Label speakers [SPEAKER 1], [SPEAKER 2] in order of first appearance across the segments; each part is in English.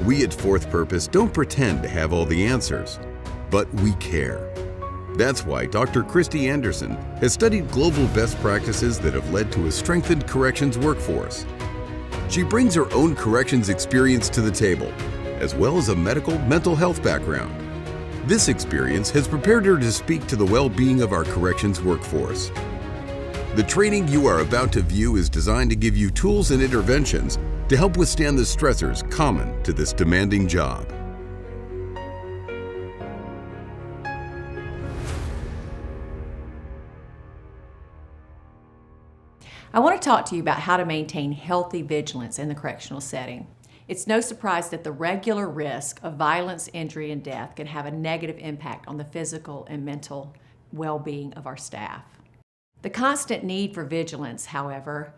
[SPEAKER 1] We at Fourth Purpose don't pretend to have all the answers, but we care. That's why Dr. Christy Anderson has studied global best practices that have led to a strengthened corrections workforce. She brings her own corrections experience to the table, as well as a medical mental health background. This experience has prepared her to speak to the well-being of our corrections workforce. The training you are about to view is designed to give you tools and interventions to help withstand the stressors common to this demanding job.
[SPEAKER 2] I want to talk to you about how to maintain healthy vigilance in the correctional setting. It's no surprise that the regular risk of violence, injury, and death can have a negative impact on the physical and mental well-being of our staff. The constant need for vigilance, however,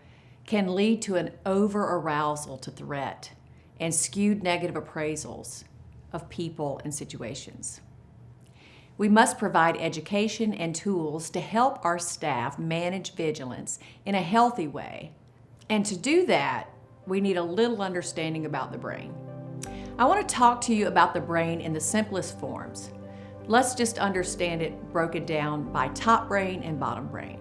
[SPEAKER 2] can lead to an over-arousal to threat and skewed negative appraisals of people and situations. We must provide education and tools to help our staff manage vigilance in a healthy way. And to do that, we need a little understanding about the brain. I want to talk to you about the brain in the simplest forms. Let's just understand it broken down by top brain and bottom brain.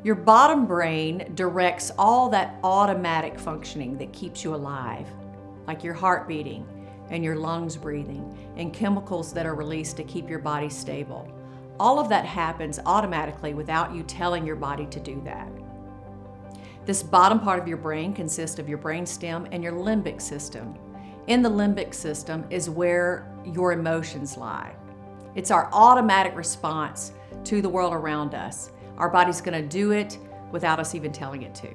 [SPEAKER 2] Your bottom brain directs all that automatic functioning that keeps you alive, like your heart beating and your lungs breathing and chemicals that are released to keep your body stable. All of that happens automatically without you telling your body to do that. This bottom part of your brain consists of your brainstem and your limbic system. In the limbic system is where your emotions lie. It's our automatic response to the world around us. Our body's going to do it without us even telling it to.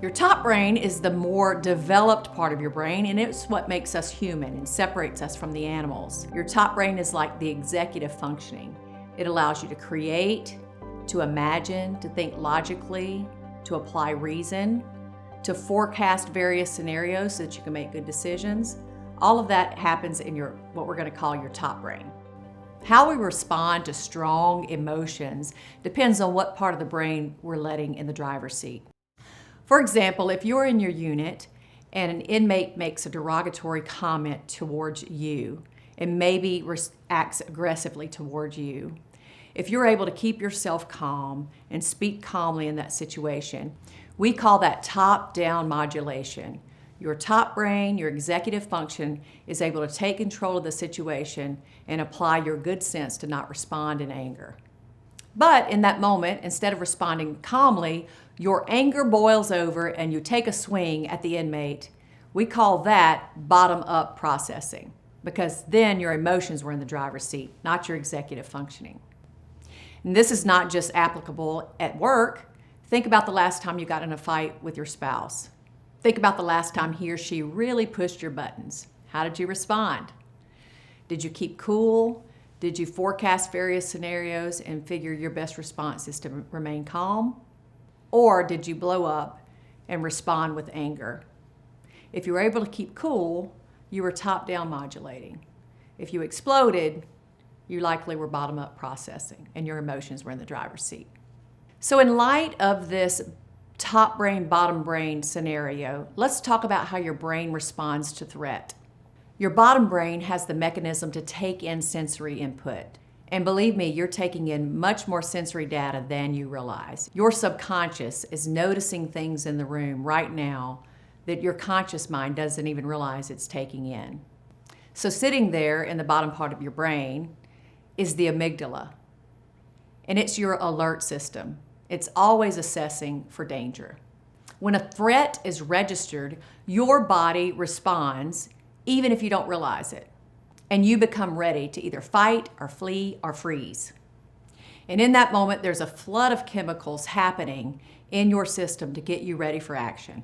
[SPEAKER 2] Your top brain is the more developed part of your brain, and it's what makes us human and separates us from the animals. Your top brain is like the executive functioning. It allows you to create, to imagine, to think logically, to apply reason, to forecast various scenarios so that you can make good decisions. All of that happens in what we're going to call your top brain. How we respond to strong emotions depends on what part of the brain we're letting in the driver's seat. For example, if you're in your unit and an inmate makes a derogatory comment towards you and maybe acts aggressively towards you, if you're able to keep yourself calm and speak calmly in that situation, we call that top-down modulation. Your top brain, your executive function, is able to take control of the situation and apply your good sense to not respond in anger. But in that moment, instead of responding calmly, your anger boils over and you take a swing at the inmate. We call that bottom-up processing, because then your emotions were in the driver's seat, not your executive functioning. And this is not just applicable at work. Think about the last time you got in a fight with your spouse. Think about the last time he or she really pushed your buttons. How did you respond? Did you keep cool? Did you forecast various scenarios and figure your best response is to remain calm? Or did you blow up and respond with anger? If you were able to keep cool, you were top-down modulating. If you exploded, you likely were bottom-up processing and your emotions were in the driver's seat. So in light of this top brain, bottom brain scenario, let's talk about how your brain responds to threat. Your bottom brain has the mechanism to take in sensory input. And believe me, you're taking in much more sensory data than you realize. Your subconscious is noticing things in the room right now that your conscious mind doesn't even realize it's taking in. So sitting there in the bottom part of your brain is the amygdala, and it's your alert system. It's always assessing for danger. When a threat is registered, your body responds even if you don't realize it, and you become ready to either fight or flee or freeze. And in that moment, there's a flood of chemicals happening in your system to get you ready for action.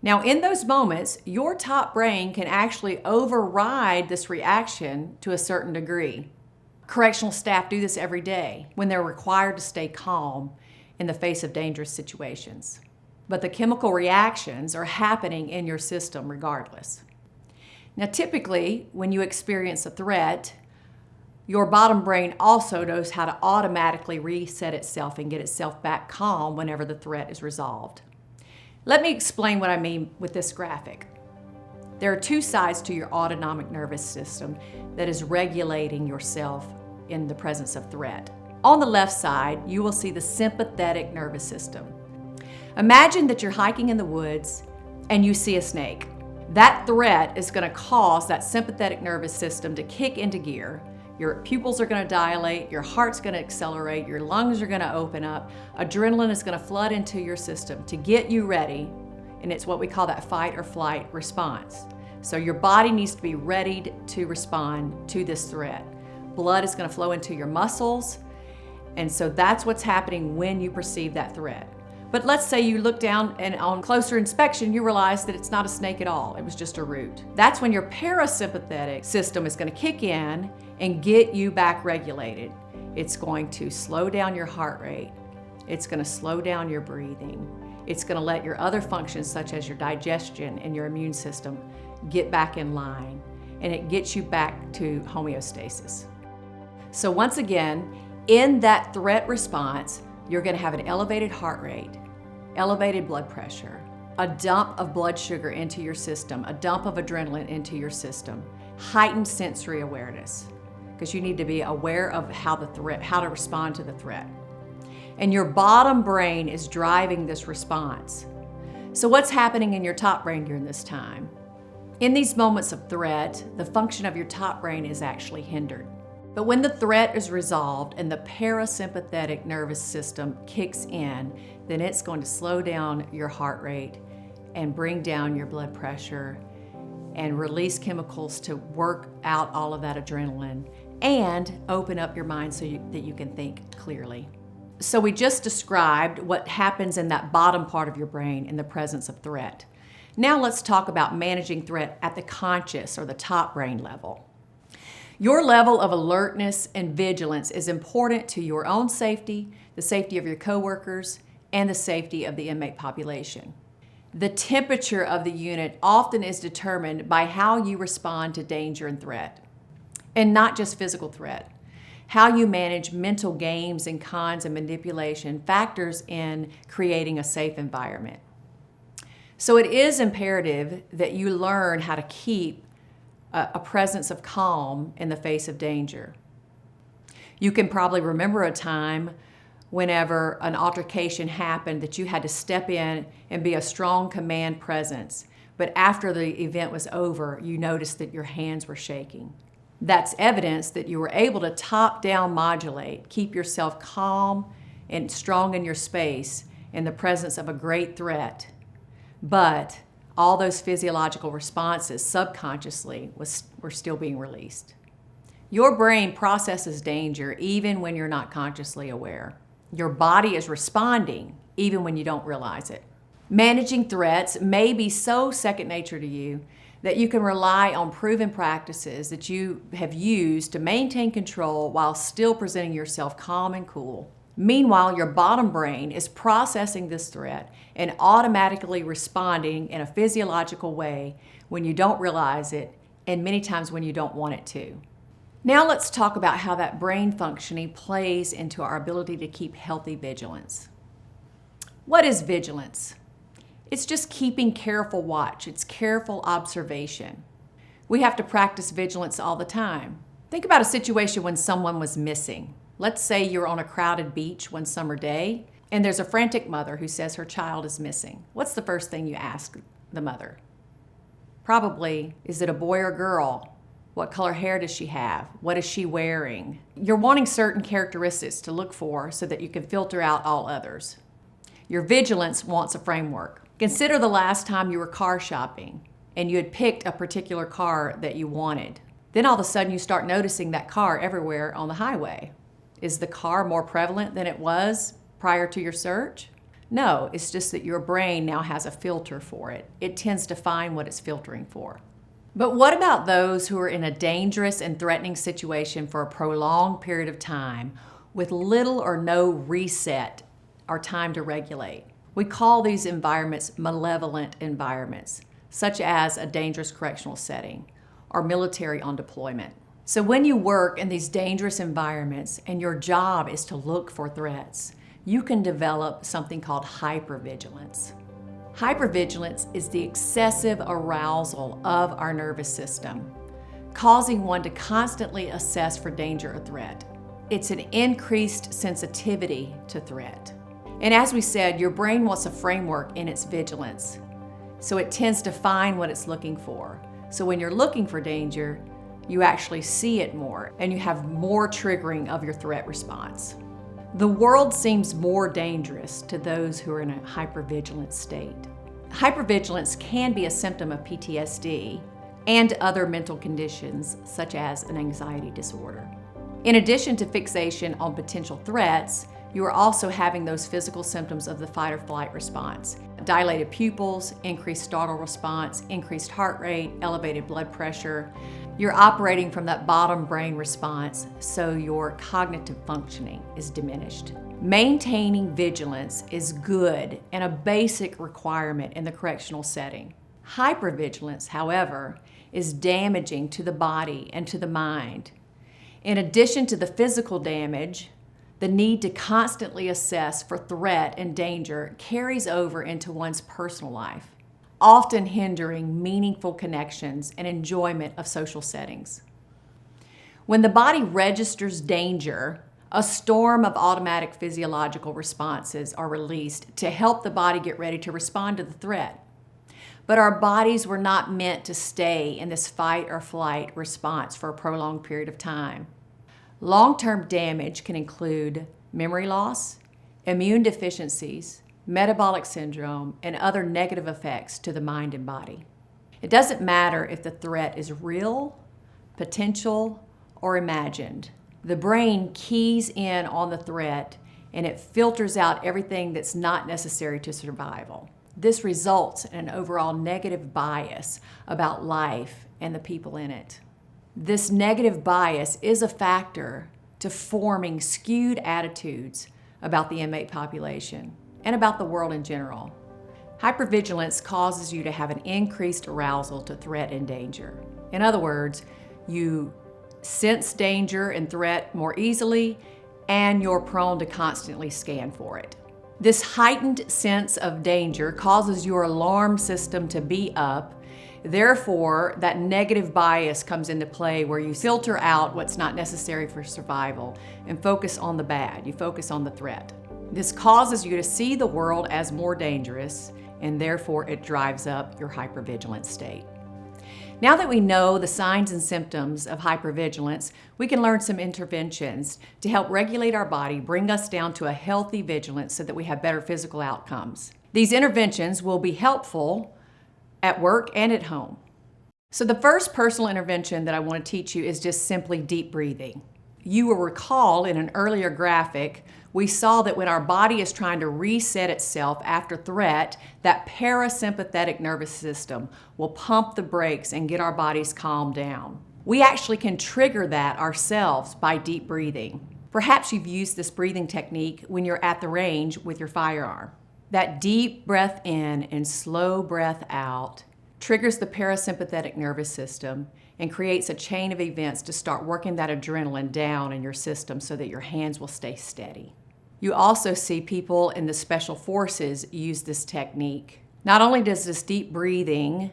[SPEAKER 2] Now, in those moments, your top brain can actually override this reaction to a certain degree. Correctional staff do this every day when they're required to stay calm in the face of dangerous situations. But the chemical reactions are happening in your system regardless. Now, typically, when you experience a threat, your bottom brain also knows how to automatically reset itself and get itself back calm whenever the threat is resolved. Let me explain what I mean with this graphic. There are two sides to your autonomic nervous system that is regulating yourself in the presence of threat. On the left side, you will see the sympathetic nervous system. Imagine that you're hiking in the woods and you see a snake. That threat is going to cause that sympathetic nervous system to kick into gear. Your pupils are going to dilate, your heart's going to accelerate, your lungs are going to open up, adrenaline is going to flood into your system to get you ready, and it's what we call that fight or flight response. So your body needs to be ready to respond to this threat. Blood is going to flow into your muscles, and so that's what's happening when you perceive that threat. But let's say you look down and on closer inspection, you realize that it's not a snake at all. It was just a root. That's when your parasympathetic system is going to kick in and get you back regulated. It's going to slow down your heart rate. It's going to slow down your breathing. It's going to let your other functions, such as your digestion and your immune system, get back in line. And it gets you back to homeostasis. So once again, in that threat response, you're going to have an elevated heart rate, elevated blood pressure, a dump of blood sugar into your system, a dump of adrenaline into your system, heightened sensory awareness, because you need to be aware of how to respond to the threat. And your bottom brain is driving this response. So what's happening in your top brain during this time? In these moments of threat, the function of your top brain is actually hindered. But when the threat is resolved and the parasympathetic nervous system kicks in, then it's going to slow down your heart rate and bring down your blood pressure and release chemicals to work out all of that adrenaline and open up your mind so that you can think clearly. So we just described what happens in that bottom part of your brain in the presence of threat. Now let's talk about managing threat at the conscious or the top brain level. Your level of alertness and vigilance is important to your own safety, the safety of your coworkers, and the safety of the inmate population. The temperature of the unit often is determined by how you respond to danger and threat, and not just physical threat. How you manage mental games and cons and manipulation factors in creating a safe environment. So it is imperative that you learn how to keep a presence of calm in the face of danger. You can probably remember a time whenever an altercation happened that you had to step in and be a strong command presence, but after the event was over, you noticed that your hands were shaking. That's evidence that you were able to top-down modulate, keep yourself calm and strong in your space in the presence of a great threat, but all those physiological responses subconsciously were still being released. Your brain processes danger even when you're not consciously aware. Your body is responding even when you don't realize it. Managing threats may be so second nature to you that you can rely on proven practices that you have used to maintain control while still presenting yourself calm and cool. Meanwhile, your bottom brain is processing this threat and automatically responding in a physiological way when you don't realize it, and many times when you don't want it to. Now let's talk about how that brain functioning plays into our ability to keep healthy vigilance. What is vigilance? It's just keeping careful watch. It's careful observation. We have to practice vigilance all the time. Think about a situation when someone was missing. Let's say you're on a crowded beach one summer day, and there's a frantic mother who says her child is missing. What's the first thing you ask the mother? Probably, is it a boy or girl? What color hair does she have? What is she wearing? You're wanting certain characteristics to look for so that you can filter out all others. Your vigilance wants a framework. Consider the last time you were car shopping and you had picked a particular car that you wanted. Then all of a sudden you start noticing that car everywhere on the highway. Is the car more prevalent than it was prior to your search? No, it's just that your brain now has a filter for it. It tends to find what it's filtering for. But what about those who are in a dangerous and threatening situation for a prolonged period of time with little or no reset or time to regulate? We call these environments malevolent environments, such as a dangerous correctional setting or military on deployment. So when you work in these dangerous environments and your job is to look for threats, you can develop something called hypervigilance. Hypervigilance is the excessive arousal of our nervous system, causing one to constantly assess for danger or threat. It's an increased sensitivity to threat. And as we said, your brain wants a framework in its vigilance, so it tends to find what it's looking for. So when you're looking for danger, you actually see it more, and you have more triggering of your threat response. The world seems more dangerous to those who are in a hypervigilant state. Hypervigilance can be a symptom of PTSD and other mental conditions, such as an anxiety disorder. In addition to fixation on potential threats, you are also having those physical symptoms of the fight or flight response. Dilated pupils, increased startle response, increased heart rate, elevated blood pressure. You're operating from that bottom brain response, so your cognitive functioning is diminished. Maintaining vigilance is good and a basic requirement in the correctional setting. Hypervigilance, however, is damaging to the body and to the mind. In addition to the physical damage, the need to constantly assess for threat and danger carries over into one's personal life, often hindering meaningful connections and enjoyment of social settings. When the body registers danger, a storm of automatic physiological responses are released to help the body get ready to respond to the threat. But our bodies were not meant to stay in this fight or flight response for a prolonged period of time. Long-term damage can include memory loss, immune deficiencies, metabolic syndrome, and other negative effects to the mind and body. It doesn't matter if the threat is real, potential, or imagined. The brain keys in on the threat and it filters out everything that's not necessary to survival. This results in an overall negative bias about life and the people in it. This negative bias is a factor to forming skewed attitudes about the inmate population and about the world in general. Hypervigilance causes you to have an increased arousal to threat and danger. In other words, you sense danger and threat more easily, and you're prone to constantly scan for it. This heightened sense of danger causes your alarm system to be up. Therefore, that negative bias comes into play where you filter out what's not necessary for survival and focus on the bad. You focus on the threat. This causes you to see the world as more dangerous, and therefore it drives up your hypervigilant state. Now that we know the signs and symptoms of hypervigilance, we can learn some interventions to help regulate our body, bring us down to a healthy vigilance so that we have better physical outcomes. These interventions will be helpful at work and at home. So the first personal intervention that I want to teach you is just simply deep breathing. You will recall in an earlier graphic, we saw that when our body is trying to reset itself after threat, that parasympathetic nervous system will pump the brakes and get our bodies calmed down. We actually can trigger that ourselves by deep breathing. Perhaps you've used this breathing technique when you're at the range with your firearm. That deep breath in and slow breath out triggers the parasympathetic nervous system and creates a chain of events to start working that adrenaline down in your system so that your hands will stay steady. You also see people in the special forces use this technique. Not only does this deep breathing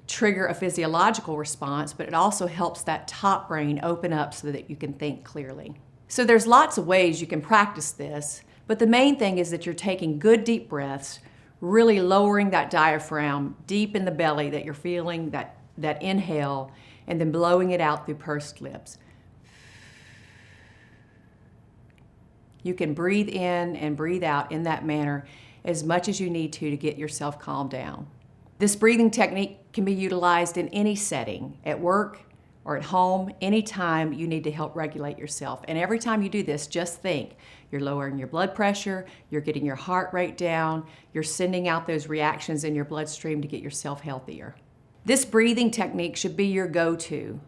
[SPEAKER 2] trigger a physiological response, but it also helps that top brain open up so that you can think clearly. So there's lots of ways you can practice this, but the main thing is that you're taking good deep breaths, really lowering that diaphragm deep in the belly, that you're feeling that inhale, and then blowing it out through pursed lips. You can breathe in and breathe out in that manner as much as you need to get yourself calmed down. This breathing technique can be utilized in any setting, at work or at home, anytime you need to help regulate yourself. And every time you do this, just think, you're lowering your blood pressure, you're getting your heart rate down, you're sending out those reactions in your bloodstream to get yourself healthier. This breathing technique should be your go-to.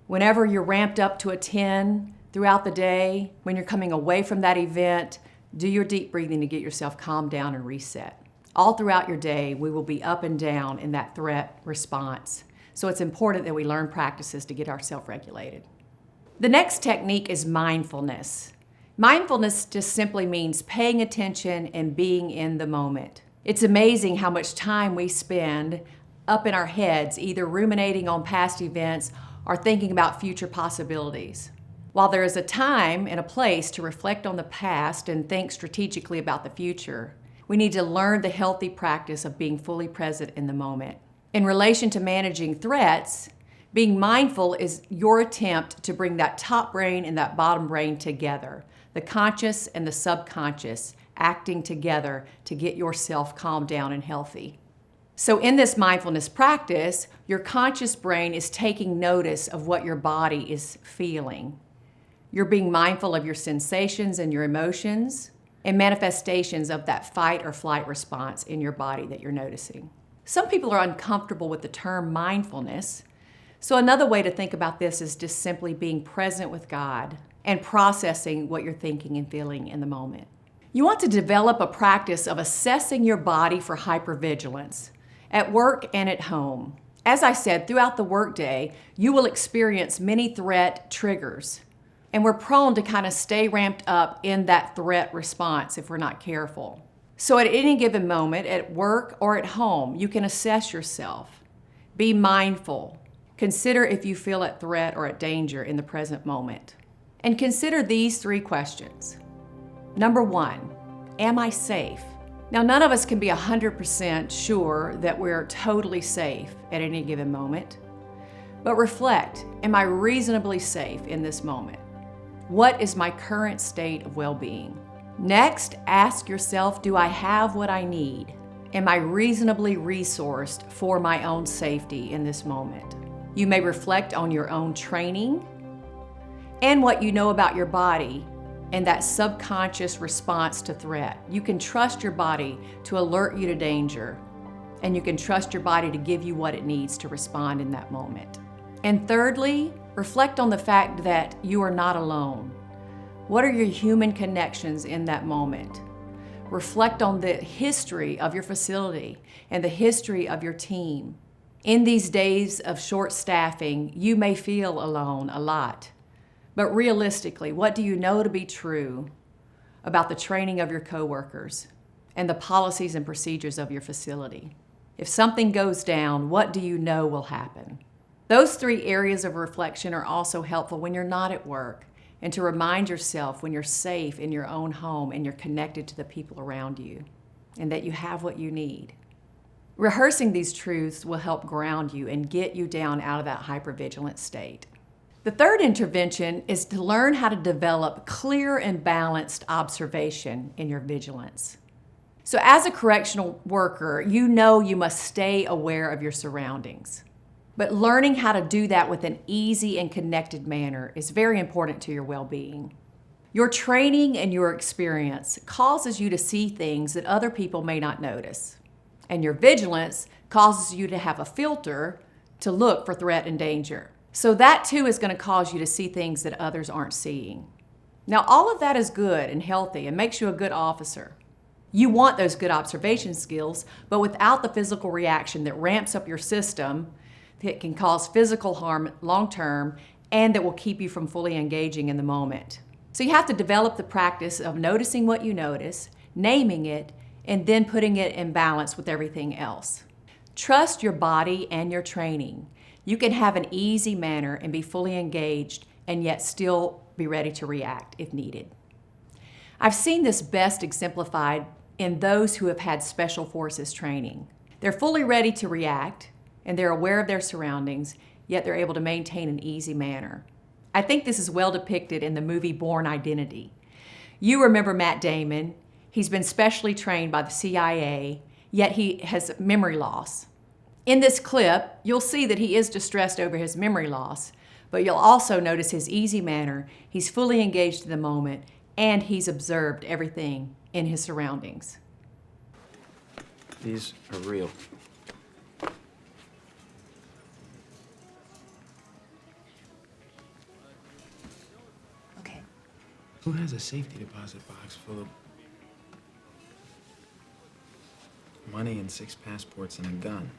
[SPEAKER 2] Whenever you're ramped up to a 10 throughout the day, when you're coming away from that event, do your deep breathing to get yourself calmed down and reset. All throughout your day, we will be up and down in that threat response. So it's important that we learn practices to get ourselves regulated. The next technique is mindfulness. Mindfulness just simply means paying attention and being in the moment. It's amazing how much time we spend up in our heads, either ruminating on past events or thinking about future possibilities. While there is a time and a place to reflect on the past and think strategically about the future, we need to learn the healthy practice of being fully present in the moment. In relation to managing threats, being mindful is your attempt to bring that top brain and that bottom brain together, the conscious and the subconscious acting together to get yourself calmed down and healthy. So in this mindfulness practice, your conscious brain is taking notice of what your body is feeling. You're being mindful of your sensations and your emotions and manifestations of that fight or flight response in your body that you're noticing. Some people are uncomfortable with the term mindfulness, so another way to think about this is just simply being present with God and processing what you're thinking and feeling in the moment. You want to develop a practice of assessing your body for hypervigilance at work and at home. As I said, throughout the workday, you will experience many threat triggers, and we're prone to kind of stay ramped up in that threat response if we're not careful. So at any given moment, at work or at home, you can assess yourself. Be mindful. Consider if you feel at threat or at danger in the present moment. And consider these 3 questions. Number 1, am I safe? Now, none of us can be 100% sure that we're totally safe at any given moment, but reflect, am I reasonably safe in this moment? What is my current state of well-being? Next, ask yourself, do I have what I need? Am I reasonably resourced for my own safety in this moment? You may reflect on your own training and what you know about your body and that subconscious response to threat. You can trust your body to alert you to danger, and you can trust your body to give you what it needs to respond in that moment. And thirdly, reflect on the fact that you are not alone. What are your human connections in that moment? Reflect on the history of your facility and the history of your team. In these days of short staffing, you may feel alone a lot. But realistically, what do you know to be true about the training of your coworkers and the policies and procedures of your facility? If something goes down, what do you know will happen? Those 3 areas of reflection are also helpful when you're not at work, and to remind yourself when you're safe in your own home and you're connected to the people around you, and that you have what you need. Rehearsing these truths will help ground you and get you down out of that hypervigilant state. The third intervention is to learn how to develop clear and balanced observation in your vigilance. So as a correctional worker, you know you must stay aware of your surroundings. But learning how to do that with an easy and connected manner is very important to your well-being. Your training and your experience causes you to see things that other people may not notice. And your vigilance causes you to have a filter to look for threat and danger. So that too is going to cause you to see things that others aren't seeing. Now, all of that is good and healthy and makes you a good officer. You want those good observation skills, but without the physical reaction that ramps up your system, that can cause physical harm long-term, and that will keep you from fully engaging in the moment. So you have to develop the practice of noticing what you notice, naming it, and then putting it in balance with everything else. Trust your body and your training. You can have an easy manner and be fully engaged and yet still be ready to react if needed. I've seen this best exemplified in those who have had special forces training. They're fully ready to react and they're aware of their surroundings, yet they're able to maintain an easy manner. I think this is well depicted in the movie Bourne Identity. You remember Matt Damon. He's been specially trained by the CIA, yet he has memory loss. In this clip, you'll see that he is distressed over his memory loss, but you'll also notice his easy manner. He's fully engaged in the moment, and he's observed everything in his surroundings.
[SPEAKER 3] These are real.
[SPEAKER 4] Okay.
[SPEAKER 3] Who has a safety deposit box full of money and 6 passports and a gun?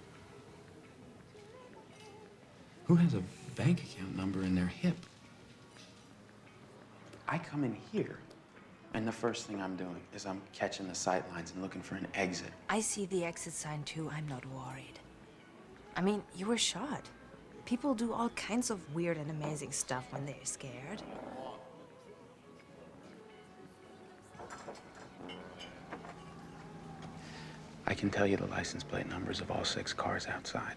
[SPEAKER 3] Who has a bank account number in their hip? I come in here And the first thing I'm doing is I'm catching the sight lines and looking for an exit.
[SPEAKER 4] I see the exit sign too. I'm not worried. I mean, you were shot. People do all kinds of weird and amazing stuff when they're scared.
[SPEAKER 3] I can tell you the license plate numbers of all 6 cars outside.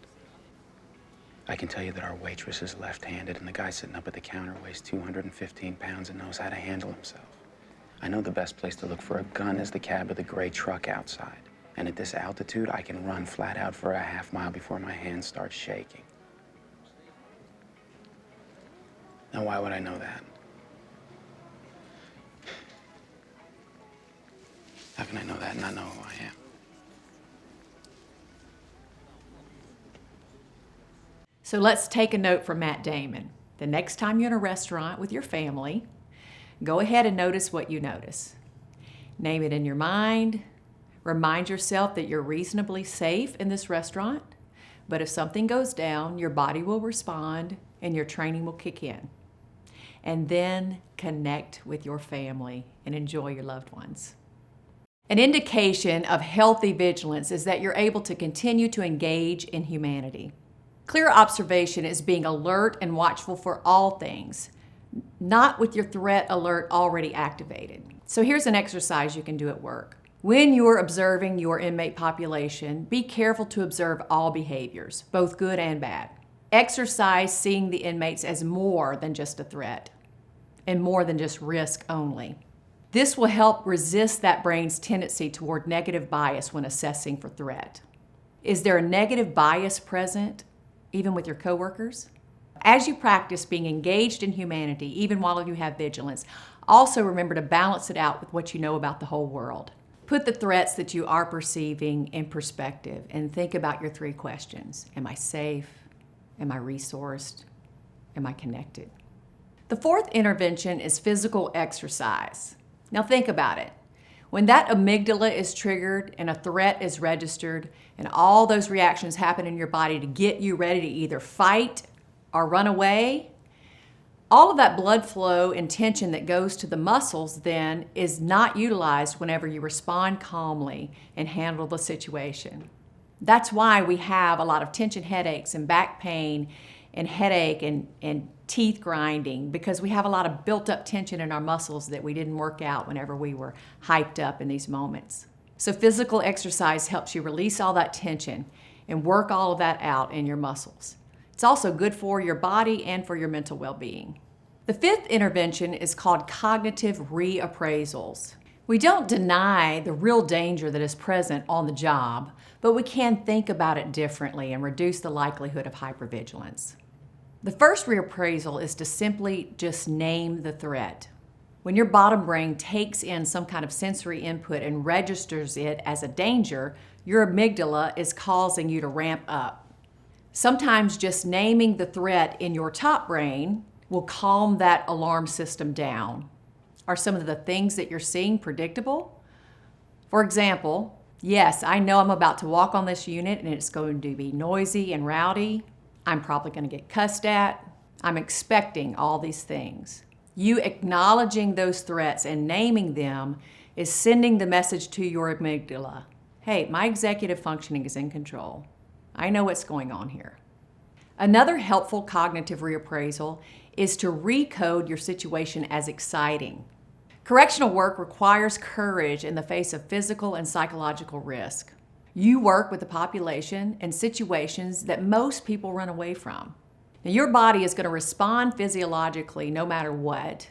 [SPEAKER 3] I can tell you that our waitress is left-handed and the guy sitting up at the counter weighs 215 pounds and knows how to handle himself. I know the best place to look for a gun is the cab of the gray truck outside. And at this altitude, I can run flat out for a half mile before my hands start shaking. Now, why would I know that? How can I know that and not know who I am?
[SPEAKER 2] So let's take a note from Matt Damon. The next time you're in a restaurant with your family, go ahead and notice what you notice. Name it in your mind. Remind yourself that you're reasonably safe in this restaurant, but if something goes down, your body will respond and your training will kick in. And then connect with your family and enjoy your loved ones. An indication of healthy vigilance is that you're able to continue to engage in humanity. Clear observation is being alert and watchful for all things, not with your threat alert already activated. So here's an exercise you can do at work. When you're observing your inmate population, be careful to observe all behaviors, both good and bad. Exercise seeing the inmates as more than just a threat and more than just risk only. This will help resist that brain's tendency toward negative bias when assessing for threat. Is there a negative bias present, even with your coworkers? As you practice being engaged in humanity, even while you have vigilance, also remember to balance it out with what you know about the whole world. Put the threats that you are perceiving in perspective and think about your 3 questions. Am I safe? Am I resourced? Am I connected? The 4th intervention is physical exercise. Now think about it. When that amygdala is triggered and a threat is registered and all those reactions happen in your body to get you ready to either fight or run away, all of that blood flow and tension that goes to the muscles then is not utilized whenever you respond calmly and handle the situation. That's why we have a lot of tension headaches and back pain and headache and teeth grinding, because we have a lot of built up tension in our muscles that we didn't work out whenever we were hyped up in these moments. So physical exercise helps you release all that tension and work all of that out in your muscles. It's also good for your body and for your mental well-being. The 5th intervention is called cognitive reappraisals. We don't deny the real danger that is present on the job, but we can think about it differently and reduce the likelihood of hypervigilance. The first reappraisal is to simply just name the threat. When your bottom brain takes in some kind of sensory input and registers it as a danger, your amygdala is causing you to ramp up. Sometimes just naming the threat in your top brain will calm that alarm system down. Are some of the things that you're seeing predictable? For example, yes, I know I'm about to walk on this unit and it's going to be noisy and rowdy. I'm probably going to get cussed at. I'm expecting all these things. You acknowledging those threats and naming them is sending the message to your amygdala. Hey, my executive functioning is in control. I know what's going on here. Another helpful cognitive reappraisal is to recode your situation as exciting. Correctional work requires courage in the face of physical and psychological risk. You work with a population and situations that most people run away from. Now, your body is going to respond physiologically no matter what,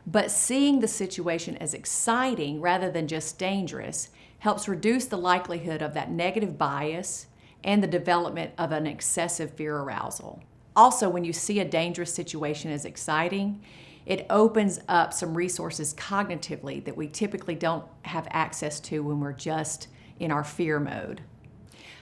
[SPEAKER 2] but seeing the situation as exciting rather than just dangerous helps reduce the likelihood of that negative bias and the development of an excessive fear arousal. Also, when you see a dangerous situation as exciting, it opens up some resources cognitively that we typically don't have access to when we're just in our fear mode.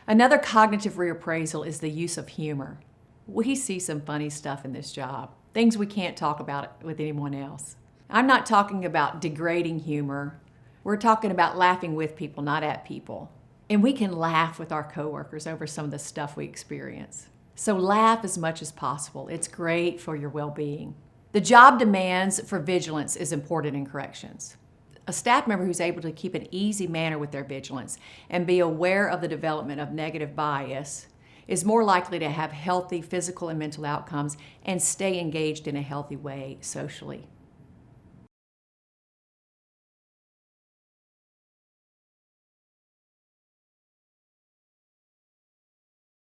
[SPEAKER 2] Another cognitive reappraisal is the use of humor. We see some funny stuff in this job, things we can't talk about with anyone else. I'm not talking about degrading humor. We're talking about laughing with people, not at people. And we can laugh with our coworkers over some of the stuff we experience. So laugh as much as possible. It's great for your well-being. The job demands for vigilance is important in corrections. A staff member who's able to keep an easy manner with their vigilance and be aware of the development of negative bias is more likely to have healthy physical and mental outcomes and stay engaged in a healthy way socially.